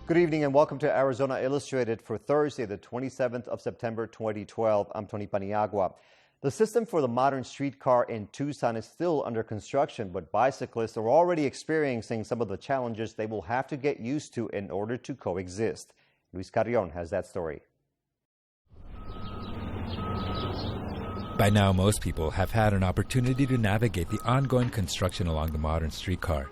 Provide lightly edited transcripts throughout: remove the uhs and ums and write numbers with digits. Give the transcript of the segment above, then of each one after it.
Good evening and welcome to Arizona Illustrated for Thursday, the 27th of September, 2012. I'm Tony Paniagua. The system for the modern streetcar in Tucson is still under construction, but bicyclists are already experiencing some of the challenges they will have to get used to in order to coexist. Luis Carrion has that story. By now, most people have had an opportunity to navigate the ongoing construction along the modern streetcar.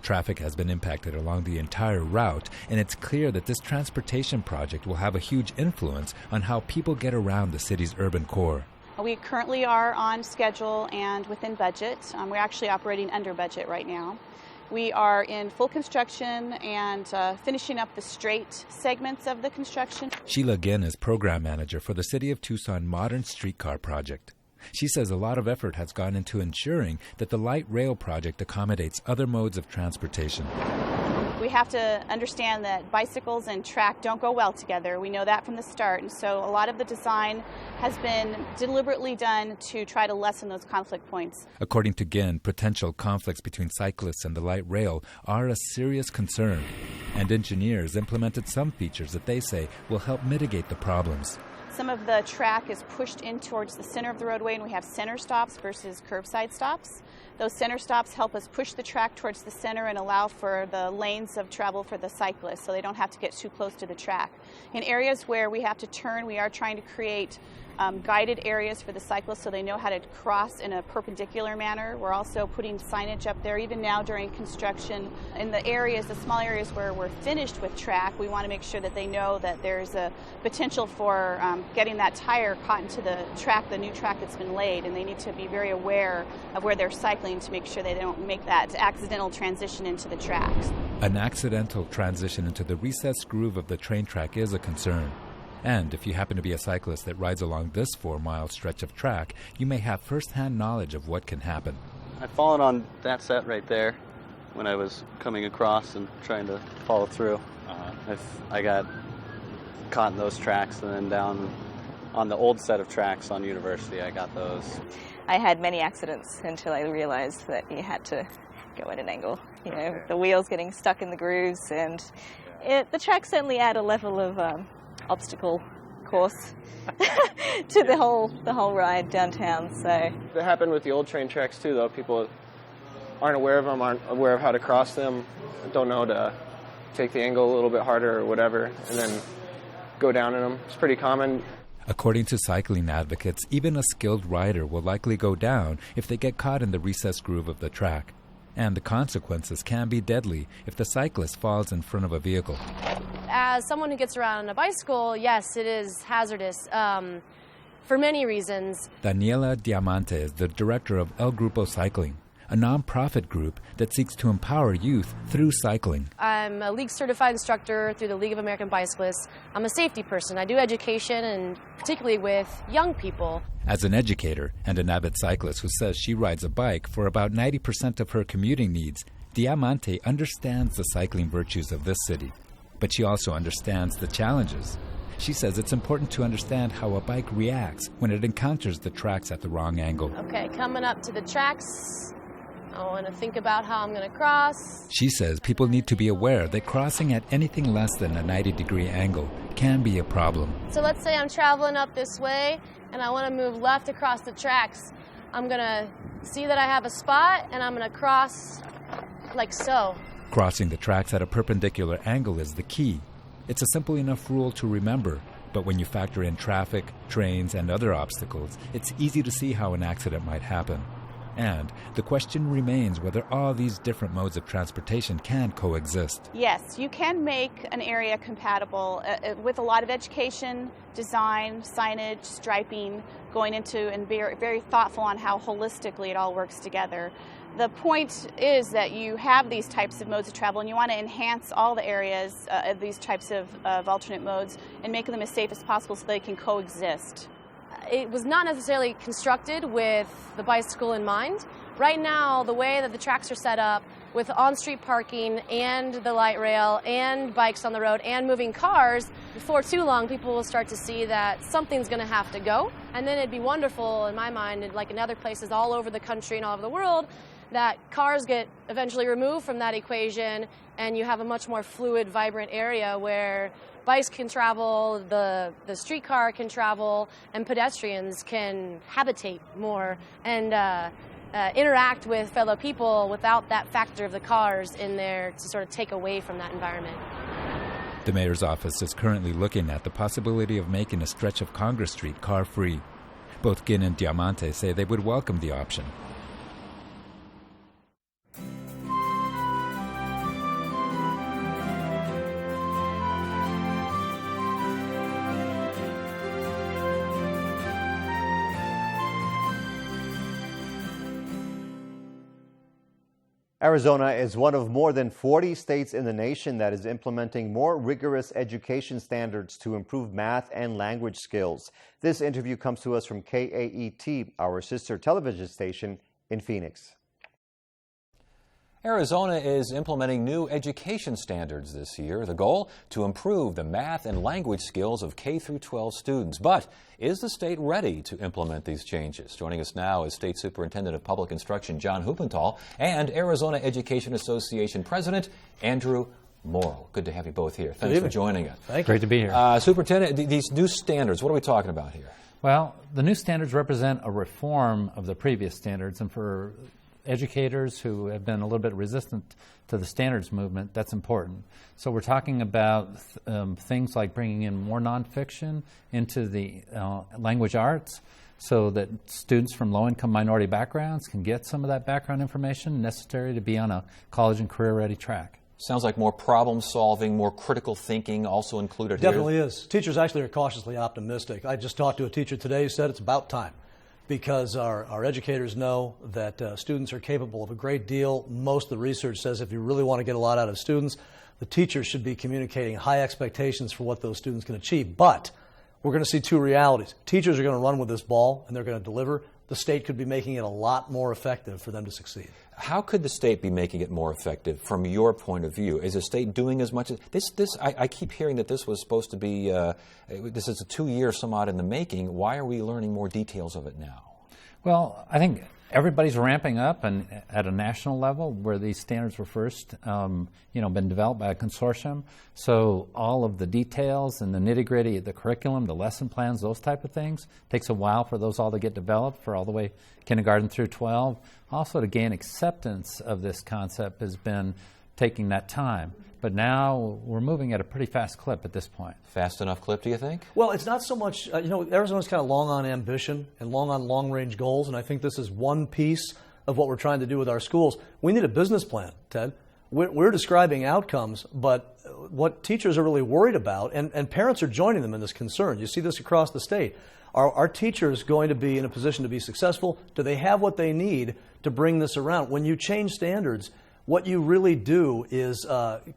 Traffic has been impacted along the entire route, and it's clear that this transportation project will have a huge influence on how people get around the city's urban core. We currently are on schedule and within budget. We're actually operating under budget right now. We are in full construction and finishing up the straight segments of the construction. Sheila Ginn is program manager for the City of Tucson Modern Streetcar Project. She says a lot of effort has gone into ensuring that the light rail project accommodates other modes of transportation. We have to understand that bicycles and track don't go well together. We know that from the start, and so a lot of the design has been deliberately done to try to lessen those conflict points. According to Ginn, potential conflicts between cyclists and the light rail are a serious concern, and engineers implemented some features that they say will help mitigate the problems. Some of the track is pushed in towards the center of the roadway, and we have center stops versus curbside stops. Those center stops help us push the track towards the center and allow for the lanes of travel for the cyclists so they don't have to get too close to the track. In areas where we have to turn, we are trying to create guided areas for the cyclists so they know how to cross in a perpendicular manner. We're also putting signage up there even now during construction. In the areas, the small areas where we're finished with track, we want to make sure that they know that there's a potential for getting that tire caught into the track, the new track that's been laid, and they need to be very aware of where they're cycling to make sure they don't make that accidental transition into the tracks. An accidental transition into the recessed groove of the train track is a concern. And if you happen to be a cyclist that rides along this 4-mile stretch of track, you may have first-hand knowledge of what can happen. I've fallen on that set right there when I was coming across and trying to follow through. I got caught in those tracks, and then down on the old set of tracks on University, I got those. I had many accidents until I realized that you had to go at an angle. You know, the wheels getting stuck in the grooves, and the tracks certainly add a level of obstacle course to the whole ride downtown. So that happened with the old train tracks too, though. People aren't aware of them, aren't aware of how to cross them, don't know to take the angle a little bit harder or whatever, and then go down in them. It's pretty common. According to cycling advocates, even a skilled rider will likely go down if they get caught in the recessed groove of the track. And the consequences can be deadly if the cyclist falls in front of a vehicle. As someone who gets around on a bicycle, yes, it is hazardous for many reasons. Daniela Diamante is the director of El Grupo Cycling, a nonprofit group that seeks to empower youth through cycling. I'm a league certified instructor through the League of American Bicyclists. I'm a safety person. I do education, and particularly with young people. As an educator and an avid cyclist who says she rides a bike for about 90% of her commuting needs, Diamante understands the cycling virtues of this city. But she also understands the challenges. She says it's important to understand how a bike reacts when it encounters the tracks at the wrong angle. Okay, coming up to the tracks, I want to think about how I'm going to cross. She says people need to be aware that crossing at anything less than a 90-degree angle can be a problem. So let's say I'm traveling up this way and I want to move left across the tracks. I'm going to see that I have a spot and I'm going to cross like so. Crossing the tracks at a perpendicular angle is the key. It's a simple enough rule to remember, but when you factor in traffic, trains, and other obstacles, it's easy to see how an accident might happen. And the question remains whether all these different modes of transportation can coexist. Yes, you can make an area compatible with a lot of education, design, signage, striping, going into and very, very thoughtful on how holistically it all works together. The point is that you have these types of modes of travel and you want to enhance all the areas of these types of alternate modes and make them as safe as possible so they can coexist. It was not necessarily constructed with the bicycle in mind. Right now, the way that the tracks are set up with on-street parking and the light rail and bikes on the road and moving cars, before too long people will start to see that something's going to have to go. And then it'd be wonderful, in my mind, like in other places all over the country and all over the world, that cars get eventually removed from that equation, and you have a much more fluid, vibrant area where bikes can travel, the streetcar can travel, and pedestrians can habitate more and interact with fellow people without that factor of the cars in there to sort of take away from that environment. The mayor's office is currently looking at the possibility of making a stretch of Congress Street car-free. Both Ginn and Diamante say they would welcome the option. Arizona is one of more than 40 states in the nation that is implementing more rigorous education standards to improve math and language skills. This interview comes to us from KAET, our sister television station in Phoenix. Arizona is implementing new education standards this year. The goal, to improve the math and language skills of K-12 students. But is the state ready to implement these changes? Joining us now is State Superintendent of Public Instruction John Huppenthal and Arizona Education Association President Andrew Morrill. Good to have you both here. Thanks for joining us. Thank you. Great to be here. Superintendent, these new standards, what are we talking about here? Well, the new standards represent a reform of the previous standards, and for educators who have been a little bit resistant to the standards movement, that's important. So we're talking about things like bringing in more nonfiction into the language arts so that students from low-income minority backgrounds can get some of that background information necessary to be on a college and career-ready track. Sounds like more problem solving, more critical thinking also included here. Definitely is. Teachers actually are cautiously optimistic. I just talked to a teacher today who said it's about time, because our educators know that students are capable of a great deal. Most of the research says if you really want to get a lot out of students, the teachers should be communicating high expectations for what those students can achieve. But we're going to see two realities. Teachers are going to run with this ball, and they're going to deliver. The state could be making it a lot more effective for them to succeed. How could the state be making it more effective from your point of view? Is the state doing as much as this? I keep hearing that this was supposed to be, this is a 2-year some odd in the making. Why are we learning more details of it now? Well, I think everybody's ramping up, and at a national level where these standards were first been developed by a consortium. So all of the details and the nitty-gritty of the curriculum, the lesson plans, those type of things, takes a while for those all to get developed for all the way kindergarten through 12. Also, to gain acceptance of this concept has been taking that time. But now we're moving at a pretty fast clip at this point. Fast enough clip, do you think? Well, it's not so much, Arizona's kind of long on ambition and long on long-range goals, and I think this is one piece of what we're trying to do with our schools. We need a business plan, Ted. We're describing outcomes, but what teachers are really worried about, and parents are joining them in this concern. You see this across the state. Are teachers going to be in a position to be successful? Do they have what they need to bring this around? When you change standards, what you really do is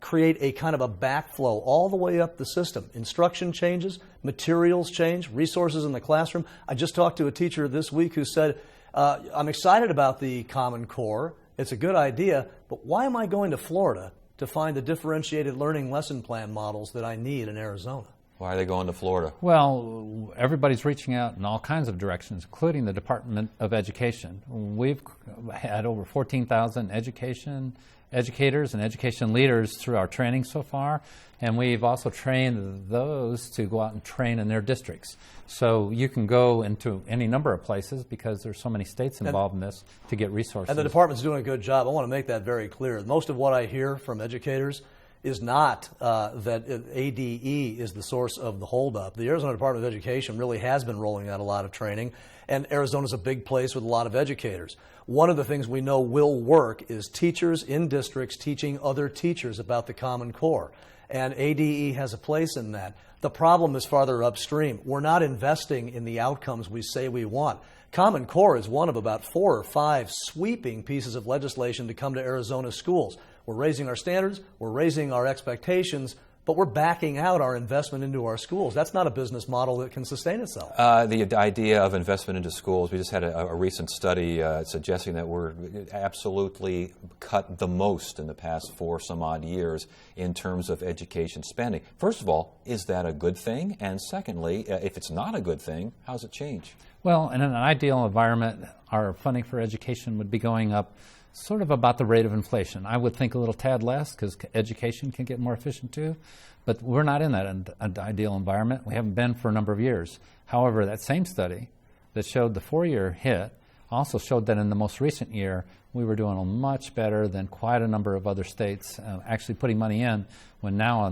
create a kind of a backflow all the way up the system. Instruction changes, materials change, resources in the classroom. I just talked to a teacher this week who said, I'm excited about the Common Core. It's a good idea, but why am I going to Florida to find the differentiated learning lesson plan models that I need in Arizona? Why are they going to Florida? Well, everybody's reaching out in all kinds of directions, including the Department of Education. We've had over 14,000 educators and education leaders through our training so far, and we've also trained those to go out and train in their districts. So you can go into any number of places because there's so many states involved in this to get resources. And the department's doing a good job. I want to make that very clear. Most of what I hear from educators is not that ADE is the source of the holdup. The Arizona Department of Education really has been rolling out a lot of training, and Arizona's a big place with a lot of educators. One of the things we know will work is teachers in districts teaching other teachers about the Common Core, and ADE has a place in that. The problem is farther upstream. We're not investing in the outcomes we say we want. Common Core is one of about 4 or 5 sweeping pieces of legislation to come to Arizona schools. We're raising our standards, we're raising our expectations, but we're backing out our investment into our schools. That's not a business model that can sustain itself. The idea of investment into schools, we just had a recent study suggesting that we're absolutely cut the most in the past 4 some odd years in terms of education spending. First of all, is that a good thing? And secondly, if it's not a good thing, how does it change? Well, in an ideal environment, our funding for education would be going up sort of about the rate of inflation. I would think a little tad less because education can get more efficient too, but we're not in that ideal environment. We haven't been for a number of years. However, that same study that showed the 4-year hit also showed that in the most recent year, we were doing much better than quite a number of other states actually putting money in, when now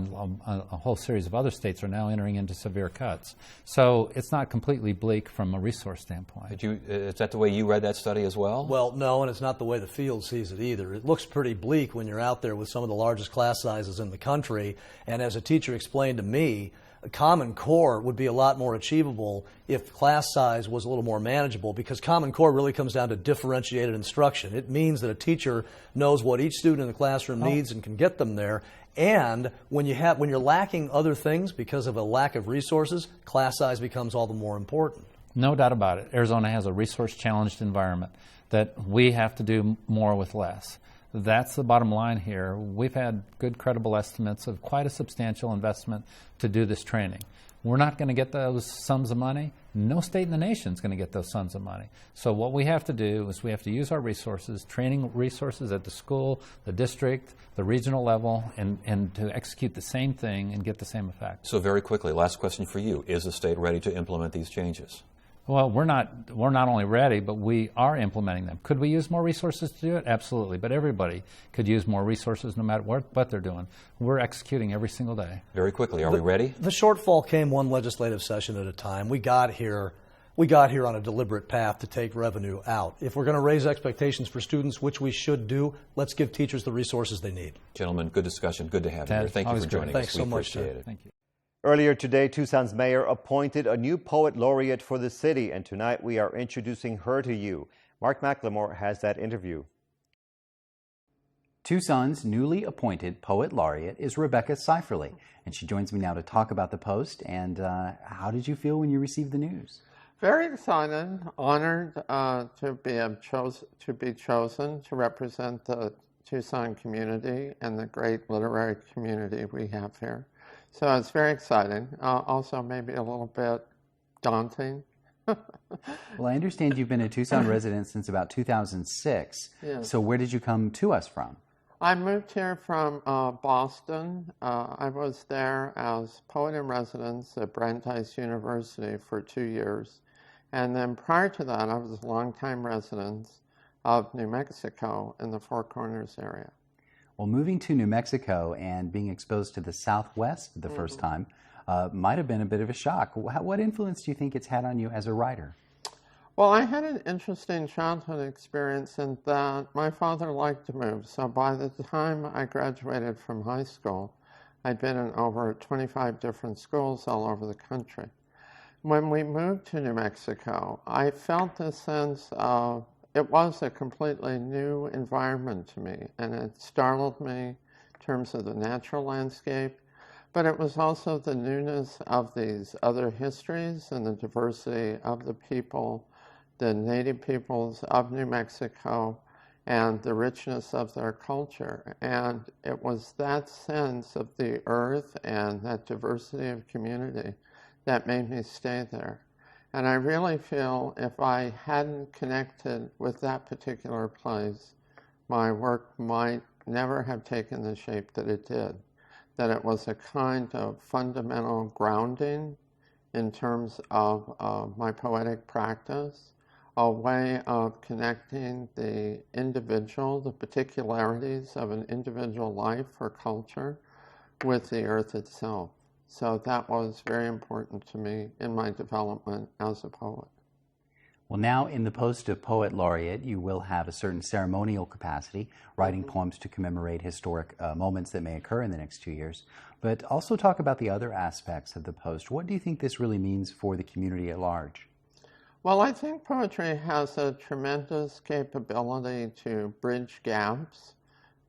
a whole series of other states are now entering into severe cuts. So it's not completely bleak from a resource standpoint. Is that the way you read that study as well? Well, no, and it's not the way the field sees it either. It looks pretty bleak when you're out there with some of the largest class sizes in the country, and as a teacher explained to me, a Common Core would be a lot more achievable if class size was a little more manageable, because Common Core really comes down to differentiated instruction. It means that a teacher knows what each student in the classroom needs and can get them there. And when you're lacking other things because of a lack of resources, class size becomes all the more important. No doubt about it. Arizona has a resource-challenged environment that we have to do more with less. That's the bottom line here. We've had good, credible estimates of quite a substantial investment to do this training. We're not going to get those sums of money. No state in the nation is going to get those sums of money. So what we have to do is we have to use our resources, training resources at the school, the district, the regional level, and to execute the same thing and get the same effect. So very quickly, last question for you. Is the state ready to implement these changes? Well, we're not only ready, but we are implementing them. Could we use more resources to do it? Absolutely. But everybody could use more resources no matter what they're doing. We're executing every single day. Very quickly, are we ready? The shortfall came one legislative session at a time. We got here on a deliberate path to take revenue out. If we're going to raise expectations for students, which we should do, let's give teachers the resources they need. Gentlemen, good discussion. Good to have you here. Thank you for joining us. Thanks so much. We appreciate it. Thank you. Earlier today, Tucson's mayor appointed a new poet laureate for the city, and tonight we are introducing her to you. Mark McLemore has that interview. Tucson's newly appointed poet laureate is Rebecca Seiferle, and she joins me now to talk about the post. And how did you feel when you received the news? Very excited, honored to be chosen to represent the Tucson community and the great literary community we have here. So it's very exciting. Also maybe a little bit daunting. Well, I understand you've been a Tucson resident since about 2006. Yes. So where did you come to us from? I moved here from Boston. I was there as poet in residence at Brandeis University for 2 years. And then prior to that, I was a longtime resident of New Mexico in the Four Corners area. Well, moving to New Mexico and being exposed to the Southwest the first time might have been a bit of a shock. What influence do you think it's had on you as a writer? Well, I had an interesting childhood experience in that my father liked to move. So by the time I graduated from high school, I'd been in over 25 different schools all over the country. When we moved to New Mexico, I felt this sense of it was a completely new environment to me, and it startled me in terms of the natural landscape, but it was also the newness of these other histories and the diversity of the people, the native peoples of New Mexico, and the richness of their culture. And it was that sense of the earth and that diversity of community that made me stay there. And I really feel if I hadn't connected with that particular place, my work might never have taken the shape that it did. That it was a kind of fundamental grounding in terms of my poetic practice, a way of connecting the individual, the particularities of an individual life or culture with the earth itself. So that was very important to me in my development as a poet. Well, now in the post of Poet Laureate, you will have a certain ceremonial capacity, writing poems to commemorate historic moments that may occur in the next 2 years. But also talk about the other aspects of the post. What do you think this really means for the community at large? Well, I think poetry has a tremendous capability to bridge gaps,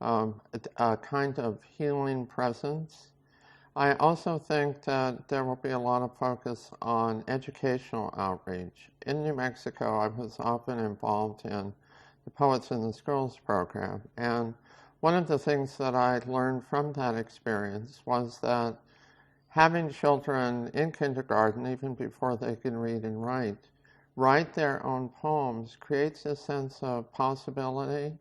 a kind of healing presence. I also think that there will be a lot of focus on educational outreach. In New Mexico, I was often involved in the Poets in the Schools program, and one of the things that I learned from that experience was that having children in kindergarten, even before they can read and write their own poems creates a sense of possibility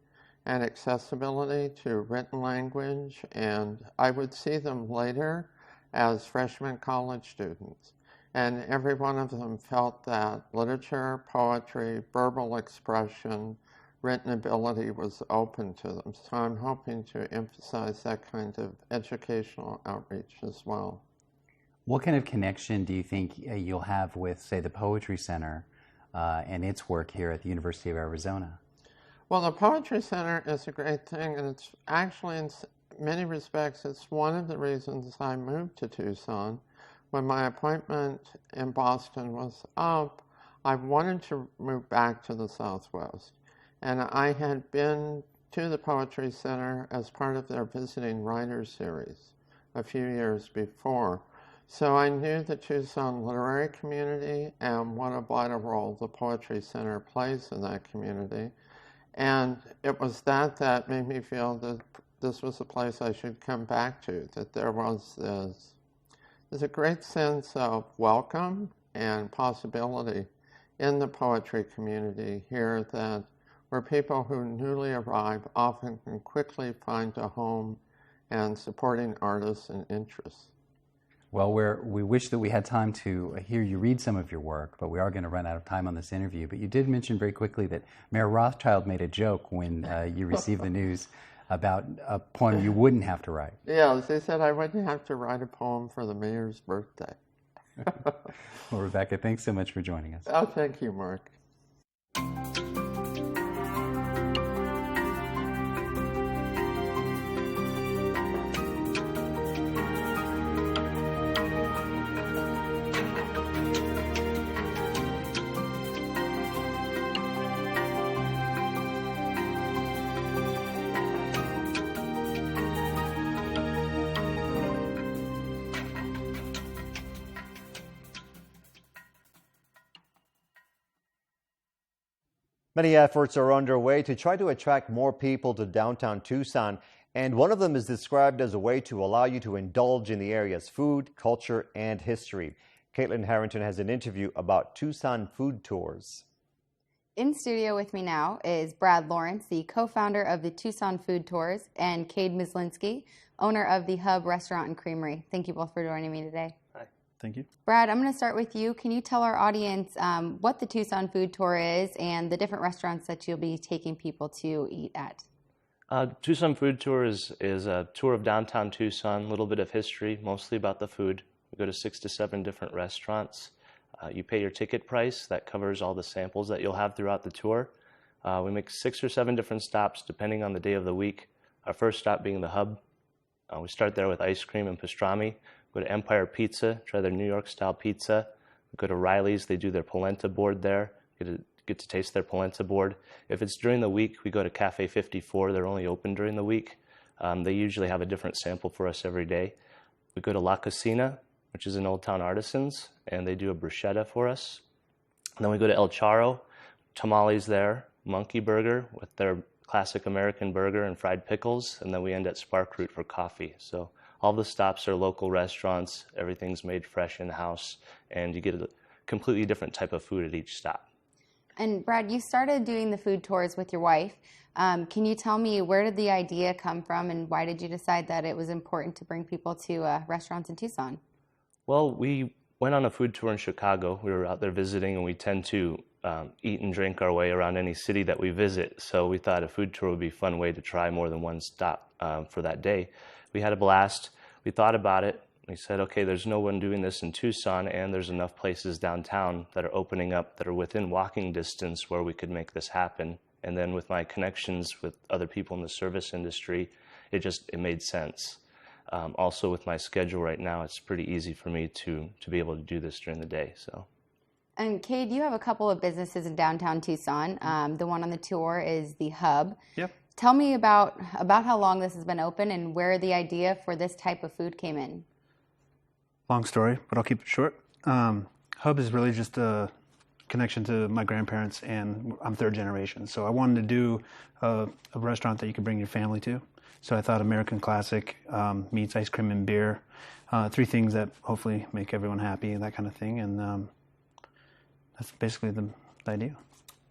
and accessibility to written language, and I would see them later as freshman college students. And every one of them felt that literature, poetry, verbal expression, written ability was open to them. So I'm hoping to emphasize that kind of educational outreach as well. What kind of connection do you think you'll have with, say, the Poetry Center and its work here at the University of Arizona? Well, the Poetry Center is a great thing, and it's actually, in many respects, it's one of the reasons I moved to Tucson. When my appointment in Boston was up, I wanted to move back to the Southwest. And I had been to the Poetry Center as part of their Visiting Writers series a few years before. So I knew the Tucson literary community and what a vital role the Poetry Center plays in that community. And it was that made me feel that this was a place I should come back to, that there's a great sense of welcome and possibility in the poetry community here, that where people who newly arrive often can quickly find a home and supporting artists and interests. Well, we wish that we had time to hear you read some of your work, but we are going to run out of time on this interview. But you did mention very quickly that Mayor Rothschild made a joke when you received the news about a poem you wouldn't have to write. Yes, he said I wouldn't have to write a poem for the mayor's birthday. Well, Rebecca, thanks so much for joining us. Oh, thank you, Mark. Many efforts are underway to try to attract more people to downtown Tucson, and one of them is described as a way to allow you to indulge in the area's food, culture, and history. Caitlin Harrington has an interview about Tucson Food Tours. In studio with me now is Brad Lawrence, the co-founder of the Tucson Food Tours, and Cade Mislinski, owner of the Hub Restaurant and Creamery. Thank you both for joining me today. Hi. Thank you. Brad, I'm going to start with you. Can you tell our audience what the Tucson Food Tour is and the different restaurants that you'll be taking people to eat at? Tucson Food Tour is a tour of downtown Tucson, a little bit of history, mostly about the food. We go to 6 to 7 different restaurants. You pay your ticket price. That covers all the samples that you'll have throughout the tour. We make 6 or 7 different stops depending on the day of the week. Our first stop being the Hub. We start there with ice cream and pastrami. Go to Empire Pizza, try their New York style pizza. We go to Riley's, they do their polenta board there. Get to taste their polenta board. If it's during the week, we go to Cafe 54. They're only open during the week. They usually have a different sample for us every day. We go to La Cocina, which is in Old Town Artisans, and they do a bruschetta for us. And then we go to El Charro, tamales there, Monkey Burger with their classic American burger and fried pickles, and then we end at Spark Root for coffee. So all the stops are local restaurants, everything's made fresh in-house, and you get a completely different type of food at each stop. And Brad, you started doing the food tours with your wife. Can you tell me, where did the idea come from, and why did you decide that it was important to bring people to restaurants in Tucson? Well, we went on a food tour in Chicago. We were out there visiting, and we tend to eat and drink our way around any city that we visit. So we thought a food tour would be a fun way to try more than one stop for that day. We had a blast. We thought about it. We said, okay, there's no one doing this in Tucson, and there's enough places downtown that are opening up that are within walking distance where we could make this happen. And then with my connections with other people in the service industry, it made sense. Also with my schedule right now, it's pretty easy for me to be able to do this during the day. So. And Cade, you have a couple of businesses in downtown Tucson. The one on the tour is the Hub. Yep. Tell me about how long this has been open and where the idea for this type of food came in. Long story, but I'll keep it short. Hub is really just a connection to my grandparents, and I'm third generation. So I wanted to do a restaurant that you could bring your family to. So I thought American classic, meats, ice cream, and beer. 3 things that hopefully make everyone happy and that kind of thing. And that's basically the idea.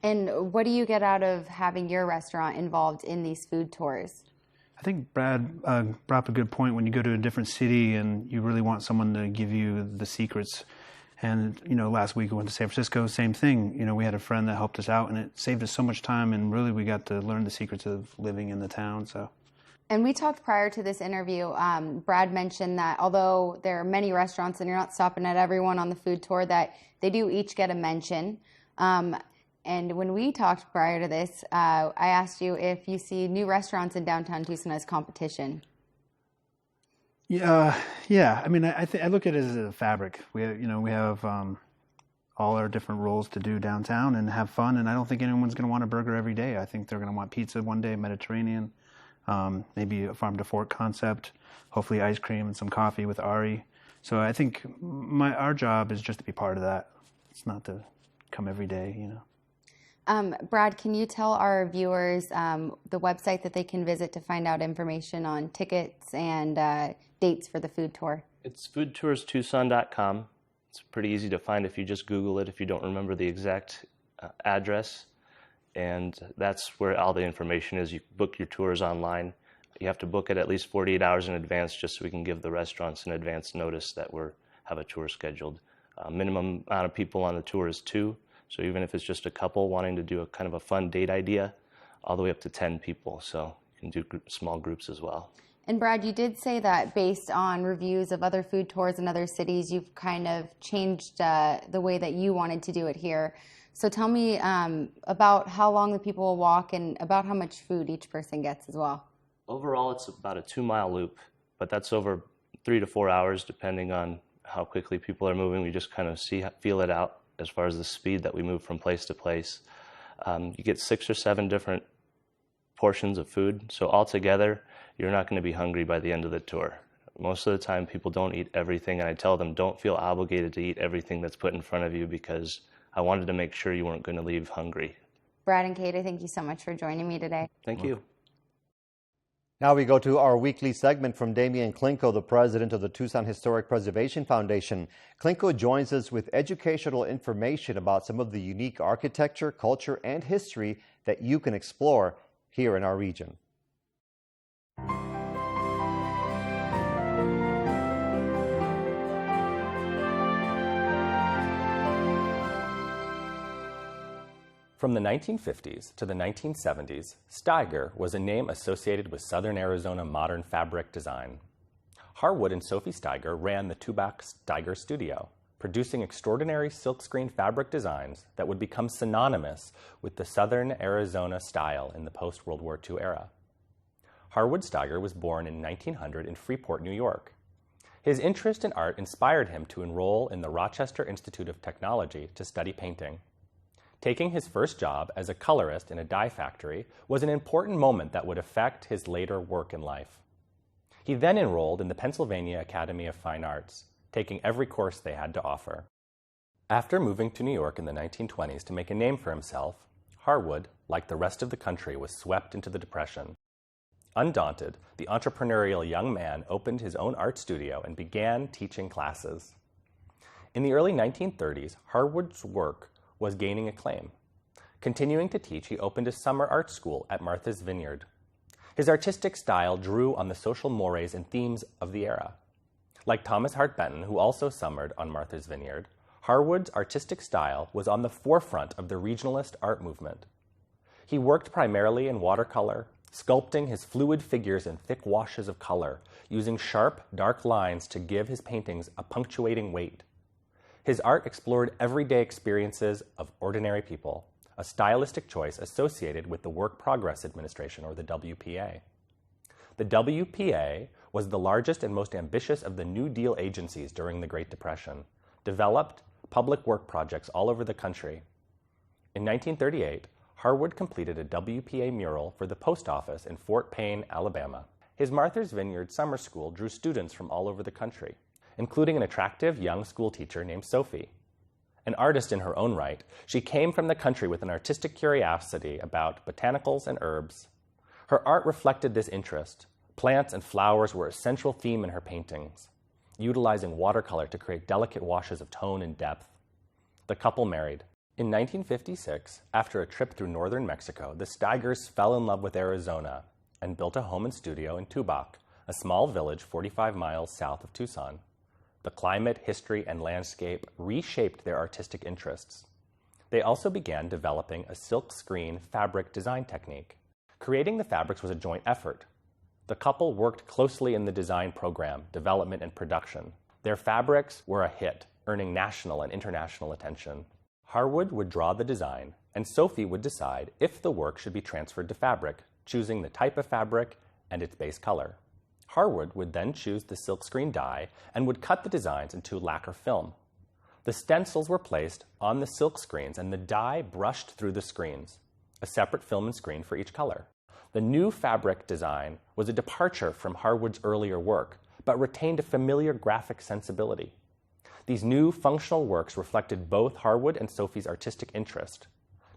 And what do you get out of having your restaurant involved in these food tours? I think Brad brought up a good point. When you go to a different city and you really want someone to give you the secrets. And, last week we went to San Francisco, same thing. We had a friend that helped us out, and it saved us so much time, and really we got to learn the secrets of living in the town. So. And we talked prior to this interview, Brad mentioned that although there are many restaurants and you're not stopping at everyone on the food tour, that they do each get a mention. And when we talked prior to this, I asked you if you see new restaurants in downtown Tucson as competition. Yeah. I mean, I look at it as a fabric. We have all our different roles to do downtown and have fun. And I don't think anyone's going to want a burger every day. I think they're going to want pizza one day, Mediterranean, maybe a farm to fork concept, hopefully ice cream and some coffee with Ari. So I think our job is just to be part of that. It's not to come every day, Brad, can you tell our viewers the website that they can visit to find out information on tickets and dates for the food tour? It's foodtourstucson.com. It's pretty easy to find if you just Google it if you don't remember the exact address. And that's where all the information is. You book your tours online. You have to book it at least 48 hours in advance just so we can give the restaurants an advance notice that we have a tour scheduled. Minimum amount of people on the tour is 2. So even if it's just a couple wanting to do a kind of a fun date idea, all the way up to 10 people. So you can do small groups as well. And Brad, you did say that based on reviews of other food tours in other cities, you've kind of changed the way that you wanted to do it here. So tell me about how long the people will walk and about how much food each person gets as well. Overall, it's about a 2-mile loop, but that's over 3 to 4 hours depending on how quickly people are moving. We just kind of feel it out as far as the speed that we move from place to place. You get 6 or 7 different portions of food. So altogether, you're not going to be hungry by the end of the tour. Most of the time, people don't eat everything, and I tell them don't feel obligated to eat everything that's put in front of you because I wanted to make sure you weren't going to leave hungry. Brad and Kate, thank you so much for joining me today. Thank you. Now we go to our weekly segment from Damian Klinko, the president of the Tucson Historic Preservation Foundation. Klinko joins us with educational information about some of the unique architecture, culture, and history that you can explore here in our region. From the 1950s to the 1970s, Steiger was a name associated with Southern Arizona modern fabric design. Harwood and Sophie Steiger ran the Tubac Steiger studio, producing extraordinary silkscreen fabric designs that would become synonymous with the Southern Arizona style in the post-World War II era. Harwood Steiger was born in 1900 in Freeport, New York. His interest in art inspired him to enroll in the Rochester Institute of Technology to study painting. Taking his first job as a colorist in a dye factory was an important moment that would affect his later work in life. He then enrolled in the Pennsylvania Academy of Fine Arts, taking every course they had to offer. After moving to New York in the 1920s to make a name for himself, Harwood, like the rest of the country, was swept into the Depression. Undaunted, the entrepreneurial young man opened his own art studio and began teaching classes. In the early 1930s, Harwood's work was gaining acclaim. Continuing to teach, he opened a summer art school at Martha's Vineyard. His artistic style drew on the social mores and themes of the era. Like Thomas Hart Benton, who also summered on Martha's Vineyard, Harwood's artistic style was on the forefront of the regionalist art movement. He worked primarily in watercolor, sculpting his fluid figures in thick washes of color, using sharp, dark lines to give his paintings a punctuating weight. His art explored everyday experiences of ordinary people, a stylistic choice associated with the Work Progress Administration, or the WPA. The WPA was the largest and most ambitious of the New Deal agencies during the Great Depression, developed public work projects all over the country. In 1938, Harwood completed a WPA mural for the post office in Fort Payne, Alabama. His Martha's Vineyard summer school drew students from all over the country, including an attractive young school teacher named Sophie. An artist in her own right, she came from the country with an artistic curiosity about botanicals and herbs. Her art reflected this interest. Plants and flowers were a central theme in her paintings, utilizing watercolor to create delicate washes of tone and depth. The couple married. In 1956, after a trip through northern Mexico, the Steigers fell in love with Arizona and built a home and studio in Tubac, a small village 45 miles south of Tucson. The climate, history, and landscape reshaped their artistic interests. They also began developing a silk screen fabric design technique. Creating the fabrics was a joint effort. The couple worked closely in the design program, development, and production. Their fabrics were a hit, earning national and international attention. Harwood would draw the design, and Sophie would decide if the work should be transferred to fabric, choosing the type of fabric and its base color. Harwood would then choose the silkscreen dye and would cut the designs into lacquer film. The stencils were placed on the silk screens and the dye brushed through the screens, a separate film and screen for each color. The new fabric design was a departure from Harwood's earlier work, but retained a familiar graphic sensibility. These new functional works reflected both Harwood and Sophie's artistic interest.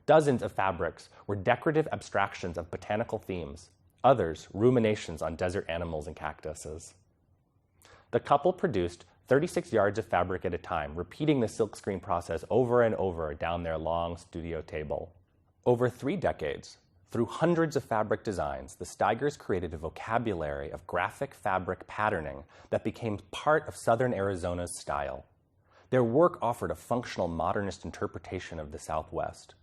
Dozens of fabrics were decorative abstractions of botanical themes, others ruminations on desert animals and cactuses. The couple produced 36 yards of fabric at a time, repeating the silkscreen process over and over down their long studio table. Over 3 decades, through hundreds of fabric designs, the Steigers created a vocabulary of graphic fabric patterning that became part of southern Arizona's style. Their work offered a functional modernist interpretation of the Southwest.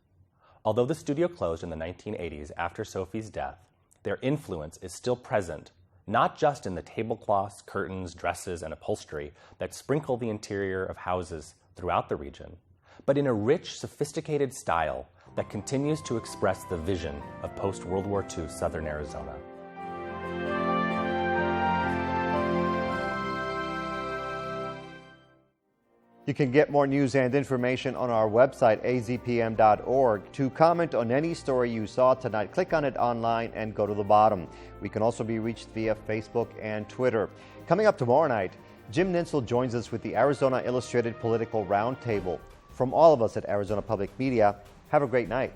Although the studio closed in the 1980s after Sophie's death, their influence is still present, not just in the tablecloths, curtains, dresses, and upholstery that sprinkle the interior of houses throughout the region, but in a rich, sophisticated style that continues to express the vision of post-World War II southern Arizona. You can get more news and information on our website, azpm.org. To comment on any story you saw tonight, click on it online and go to the bottom. We can also be reached via Facebook and Twitter. Coming up tomorrow night, Jim Ninsel joins us with the Arizona Illustrated Political Roundtable. From all of us at Arizona Public Media, have a great night.